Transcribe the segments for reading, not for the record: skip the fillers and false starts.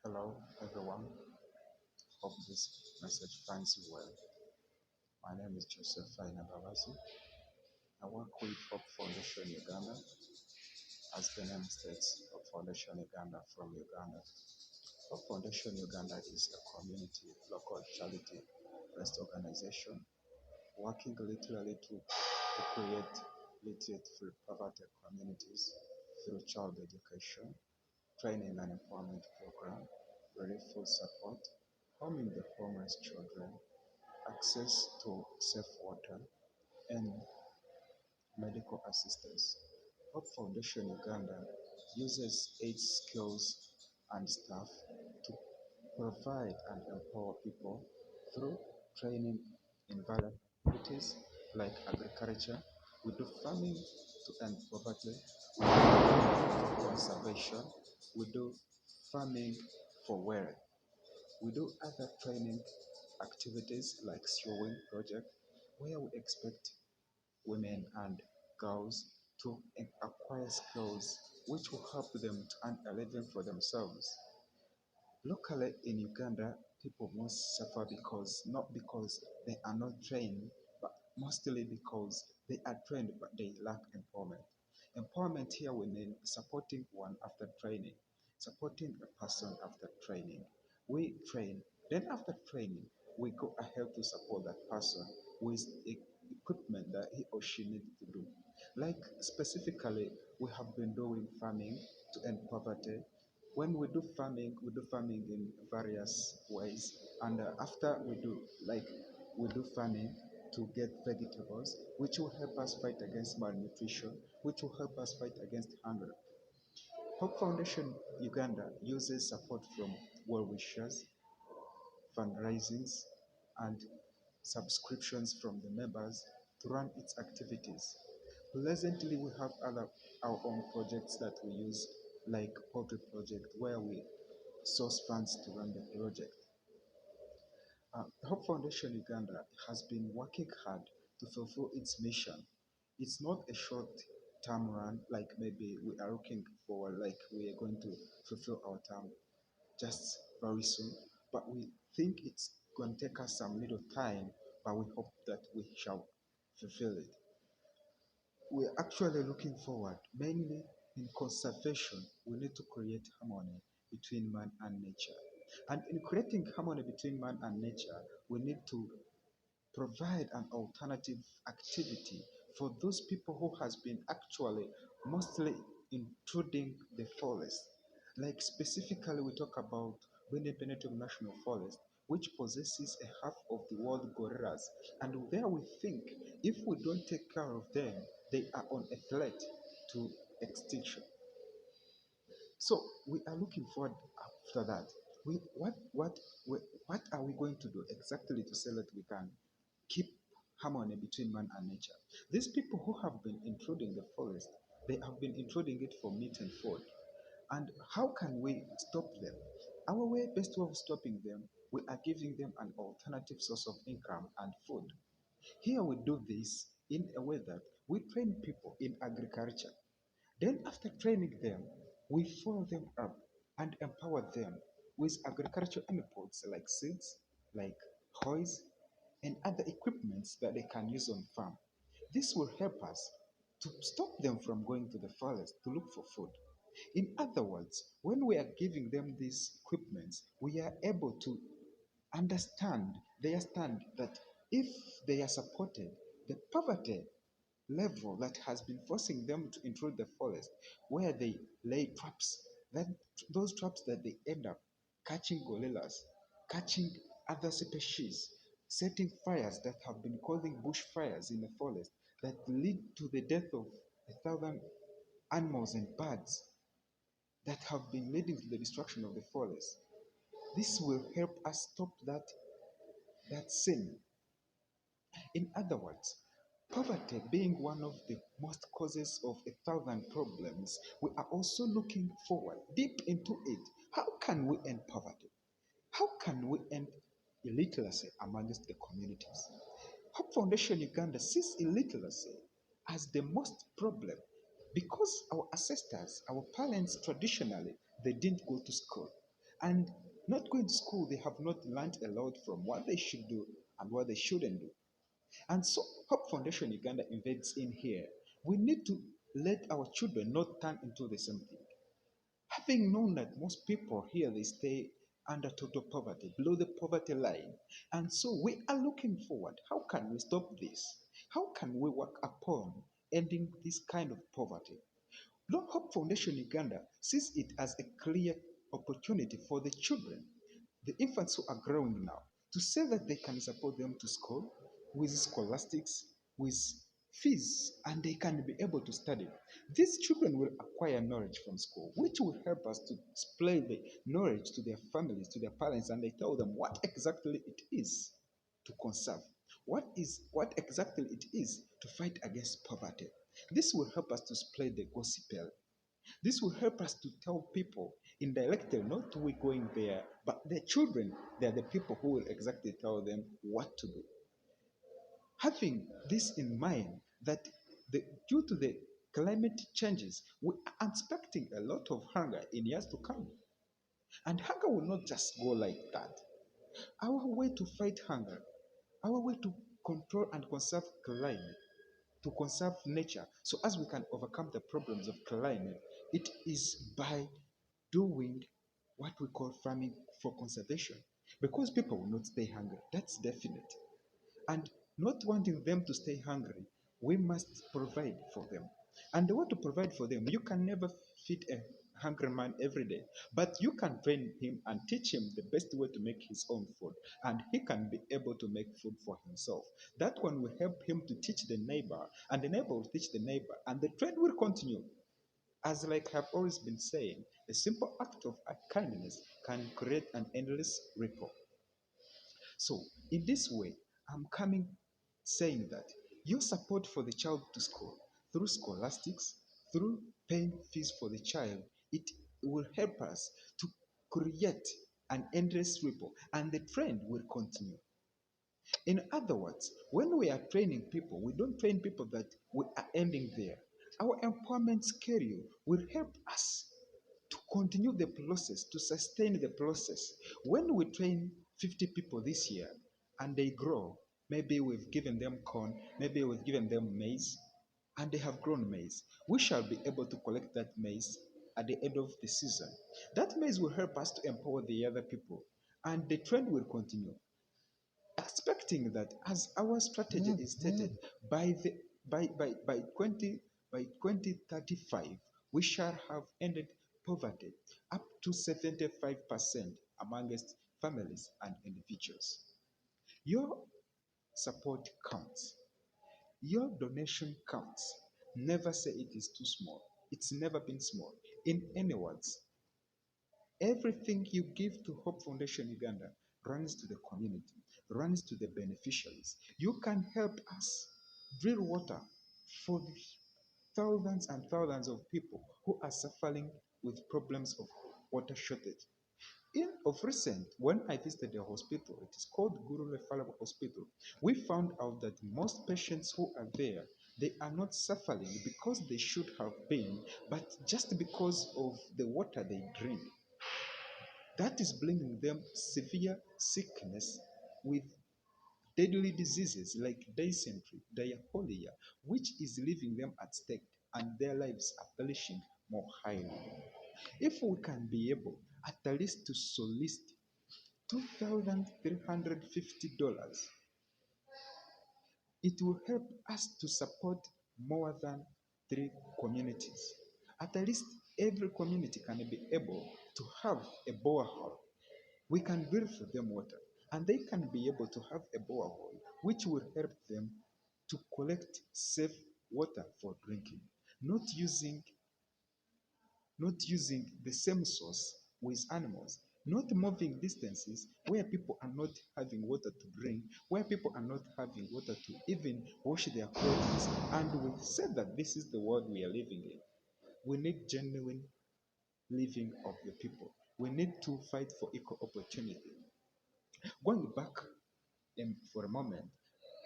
Hello, everyone. Hope this message finds you well. My name is Joseph Babazi. I work with Hope Foundation Uganda. As the name states, Hope Foundation Uganda from Uganda. Hope Foundation Uganda is a community local charity based organization working literally to create literate free poverty communities through child education, training and employment program, relief food support, harming the homeless children, access to safe water, and medical assistance. Hope Foundation Uganda uses its skills and staff to provide and empower people through training in various activities like agriculture. We do farming to end poverty. We do farming for conservation. We do farming for wealth. We do other training activities like sewing project where we expect women and girls to acquire skills which will help them to earn a living for themselves. Locally in Uganda, people most suffer not because they are not trained, but mostly because they are trained but they lack empowerment. Empowerment here we mean supporting one after training, supporting a person after training. We train, then after training, we go ahead to support that person with equipment that he or she needs to do. Like specifically, we have been doing farming to end poverty. When we do farming in various ways, and after we do farming to get vegetables, which will help us fight against malnutrition, which will help us fight against hunger. Hope Foundation Uganda uses support from well wishers, fundraisings, and subscriptions from the members to run its activities. Presently, we have other our own projects that we use, like poultry project, where we source funds to run the project. Hope Foundation Uganda has been working hard to fulfill its mission. It's not a short term run, like maybe we are looking for, like we are going to fulfill our term just very soon, but we think it's going to take us some little time, but we hope that we shall fulfill it. We're actually looking forward, mainly in conservation. We need to create harmony between man and nature. And in creating harmony between man and nature, we need to provide an alternative activity for those people who has been actually mostly intruding the forest. Like specifically, we talk about Bene National Forest, which possesses a half of the world gorillas. And there we think if we don't take care of them, they are on a threat to extinction. So we are looking forward after that. We, what are we going to do exactly to say that we can keep harmony between man and nature? These people who have been intruding the forest, they have been intruding it for meat and food. And how can we stop them? Our way, best way of stopping them, we are giving them an alternative source of income and food. Here we do this in a way that we train people in agriculture. Then, after training them, we follow them up and empower them with agricultural inputs like seeds, like hoes, and other equipments that they can use on farm. This will help us to stop them from going to the forest to look for food. In other words, when we are giving them these equipments, we are able to understand, they understand that if they are supported, the poverty level that has been forcing them to intrude the forest, where they lay traps, that those traps that they end up catching gorillas, catching other species, setting fires that have been causing bushfires in the forest that lead to the death of 1,000 animals and birds that have been leading to the destruction of the forest. This will help us stop that sin. In other words, poverty being one of the most causes of 1,000 problems, we are also looking forward deep into it. How can we end poverty? How can we end illiteracy amongst the communities? Hope Foundation Uganda sees illiteracy as the most problem because our ancestors, our parents traditionally, they didn't go to school. And not going to school, they have not learned a lot from what they should do and what they shouldn't do. And so Hope Foundation Uganda invades in here. We need to let our children not turn into the same thing. Having known that most people here they stay under total poverty, below the poverty line. And so we are looking forward. How can we stop this? How can we work upon ending this kind of poverty? Long Hope Foundation Uganda sees it as a clear opportunity for the children, the infants who are growing now, to say that they can support them to school with scholastics, with fees, and they can be able to study. These children will acquire knowledge from school, which will help us to display the knowledge to their families, to their parents, and they tell them what exactly it is to conserve, what exactly it is to fight against poverty. This will help us to spread the gospel. This will help us to tell people indirectly, not we going there, but the children, they are the people who will exactly tell them what to do. Having this in mind, that due to the climate changes, we are expecting a lot of hunger in years to come. And hunger will not just go like that. Our way to fight hunger, our way to control and conserve climate, to conserve nature, so as we can overcome the problems of climate, it is by doing what we call farming for conservation. Because people will not stay hungry, that's definite. And not wanting them to stay hungry, we must provide for them. And the way to provide for them, you can never feed a hungry man every day, but you can train him and teach him the best way to make his own food, and he can be able to make food for himself. That one will help him to teach the neighbor, and the neighbor will teach the neighbor, and the trade will continue. As like I've always been saying, a simple act of kindness can create an endless ripple. So, in this way, I'm coming saying that your support for the child to school through scholastics, through paying fees for the child, it will help us to create an endless ripple and the trend will continue. In other words, when we are training people, we don't train people that we are ending there. Our empowerment schedule will help us to continue the process, to sustain the process. When we train 50 people this year and they grow, maybe we've given them corn, maybe we've given them maize, and they have grown maize. We shall be able to collect that maize at the end of the season. That maize will help us to empower the other people, and the trend will continue, expecting that as our strategy is stated, by the by 20 by 2035 we shall have ended poverty up to 75% amongst families and individuals. Your support counts. Your donation counts. Never say it is too small. It's never been small. In any words, everything you give to Hope Foundation Uganda runs to the community, runs to the beneficiaries. You can help us drill water for the thousands and thousands of people who are suffering with problems of water shortage. Of recent, when I visited a hospital, it is called Guru Referral Hospital, we found out that most patients who are there, they are not suffering because they should have been, but just because of the water they drink. That is bringing them severe sickness with deadly diseases like dysentery, diarrhea, which is leaving them at stake and their lives are perishing more highly. If we can be able at least to solicit $2,350, it will help us to support more than three communities. At least every community can be able to have a borehole. We can build for them water, and they can be able to have a borehole, which will help them to collect safe water for drinking, not using not using the same source with animals, not moving distances where people are not having water to drink, where people are not having water to even wash their clothes. And we said that this is the world we are living in. We need genuine living of the people. We need to fight for equal opportunity. Going back for a moment,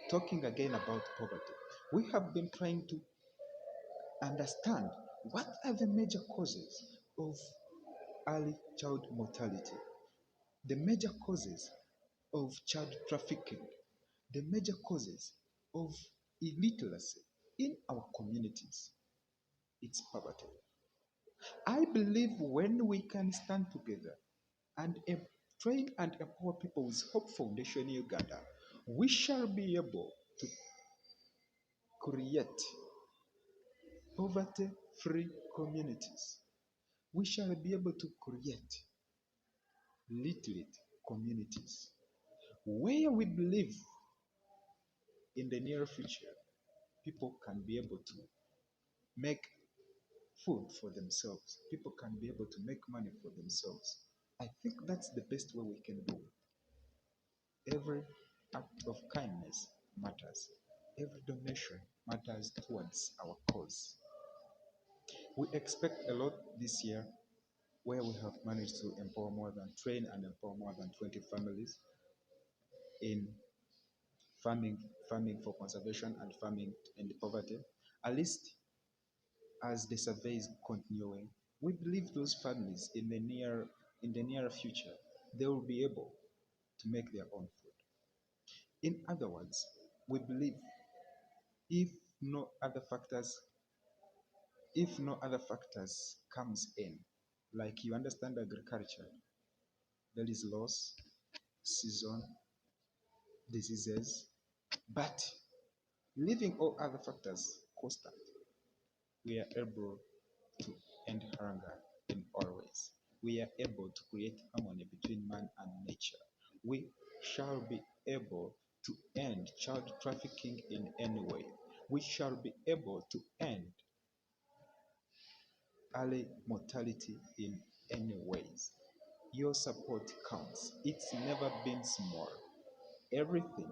talking again about poverty, we have been trying to understand what are the major causes of early child mortality, the major causes of child trafficking, the major causes of illiteracy in our communities, it's poverty. I believe when we can stand together and train and empower people with Hope Foundation in Uganda, we shall be able to create poverty free communities. We shall be able to create literate communities where we believe in the near future people can be able to make food for themselves. People can be able to make money for themselves. I think that's the best way we can do it. Every act of kindness matters. Every donation matters towards our cause. We expect a lot this year where we have managed to empower more than train and empower more than 20 families in farming, farming for conservation and farming and poverty. At least as the survey is continuing, we believe those families in the near future they will be able to make their own food. In other words, we believe if no other factors if no other factors comes in, like you understand agriculture, there is loss, season, diseases, but leaving all other factors constant, we are able to end hunger in all ways. We are able to create harmony between man and nature. We shall be able to end child trafficking in any way. We shall be able to end early mortality in any ways. Your support counts. It's never been small. Everything,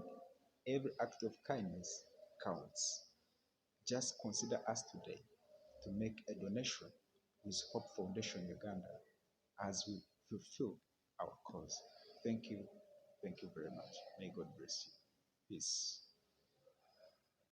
every act of kindness counts. Just consider us today to make a donation with Hope Foundation Uganda as we fulfill our cause. Thank you. Thank you very much. May God bless you. Peace.